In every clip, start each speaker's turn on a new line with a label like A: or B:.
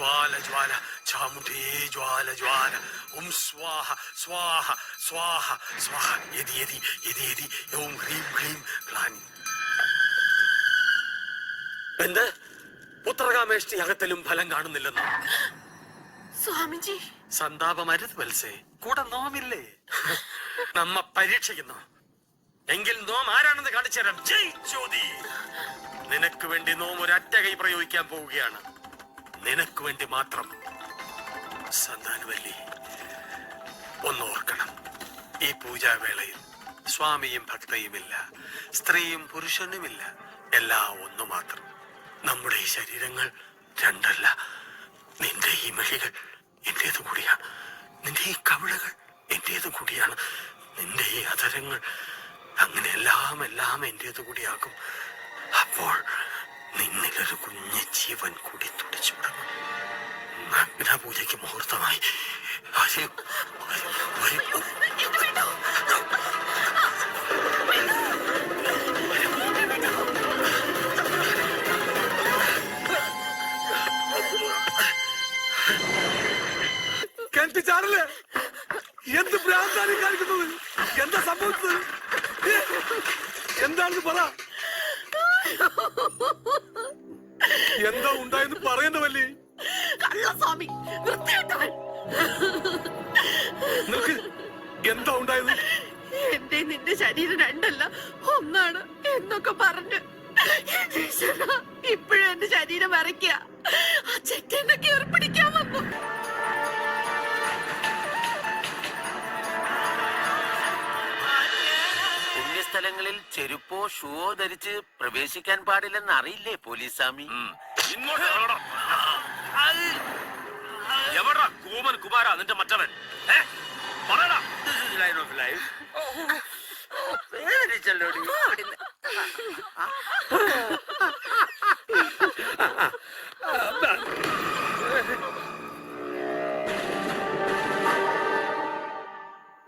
A: ജ്വാല ജ്വാല ചാമുണ്ടേ ജ്വാല ജ്വാല സ്വാഹ സ്വാഹ സ്വാഹ സ്വാഹ യതി യതി യതി യതി ഓം ഹ്രീം ക്ലീം ക്ലാനി. എന്ത് പുത്രകാമേഷ്ടി അകത്തിലും ഫലം കാണുന്നില്ലെന്നോ?
B: സ്വാമിജി,
A: സന്താപമരുത് വത്സേ, കൂടെ നോമില്ലേ? നമ്മ പരീക്ഷിക്കുന്നു എങ്കിൽ നോം ആരാണെന്ന് കാണിച്ചു തരാം. ജയ് ജ്യോതി. നിനക്ക് വേണ്ടി നോം ഒരു അറ്റ കൈ പ്രയോഗിക്കാൻ പോവുകയാണ്. നിനക്ക് വേണ്ടി മാത്രം. സന്താനവല്ലി, ഒന്നോർക്കണം, ഈ പൂജാവേളയിൽ സ്വാമിയും ഭക്തയുമില്ല, സ്ത്രീയും പുരുഷനുമില്ല, എല്ലാം ഒന്നു മാത്രം. നമ്മുടെ ഈ ശരീരങ്ങൾ രണ്ടല്ല. നിന്റെ ഈ മെഴികൾ എന്റേത് കൂടിയാണ്, നിന്റെ ഈ കവിളുകൾ എന്റേത് കൂടിയാണ്, നിന്റെ ഈ അധരങ്ങൾ, അങ്ങനെ എല്ലാം എല്ലാം എന്റേത് കൂടിയാകും. അപ്പോൾ നിന്നിലൊരു കുഞ്ഞു ജീവൻ കൂടി തുടിച്ചു തുടങ്ങും. പൂജയ്ക്ക് മുഹൂർത്തമായി.
C: ചാടല്ലേ? എന്ത് ഭ്രാന്താണ് കാണിക്കുന്നത്? എന്താ സംഭവിച്ചത്? എന്താണെന്ന് പറ. എന്താ ഉണ്ടായെന്ന് പറയുന്നവല്ലേ?
B: കള്ളസ്വാമി, വൃത്തികെട്ടവൻ.
C: നിനക്ക് എന്താ ഉണ്ടായത്?
B: എന്റെ നിന്റെ ശരീരം രണ്ടല്ല ഒന്നാണ് എന്നൊക്കെ പറഞ്ഞു ഇപ്പോഴും എന്റെ ശരീരം വരയ്ക്കുക. ആ ചെക്കനെ കയറി പിടിക്കാൻ വന്നു.
D: പുണ്യസ്ഥലങ്ങളിൽ ചെരുപ്പോ ഷൂവോ ധരിച്ച് പ്രവേശിക്കാൻ പാടില്ലെന്ന് അറിയില്ലേ പോലീസ് സ്വാമി?
A: എവിടാ കൂമൻ കുമാര നിന്റെ മറ്റവൻ?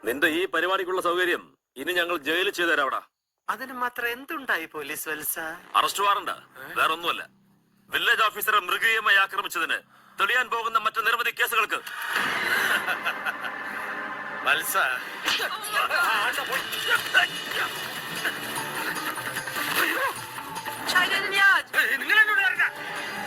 E: നിന്റെ ഈ പരിപാടിക്കുള്ള സൗകര്യം ഇനി ഞങ്ങൾ ജയിലിൽ ചെയ്തു തരാം. അവിടെ
A: അതിന് മാത്രം എന്തുണ്ടായി പോലീസ് വത്സ?
E: അറസ്റ്റ് വാറണ്ട്, വേറൊന്നുമല്ല. വില്ലേജ് ഓഫീസറെ മൃഗീയമായി ആക്രമിച്ചതിന് തെളിയാൻ പോകുന്ന മറ്റു നിരവധി കേസുകൾക്ക്.
A: വത്സ,
B: നിങ്ങൾ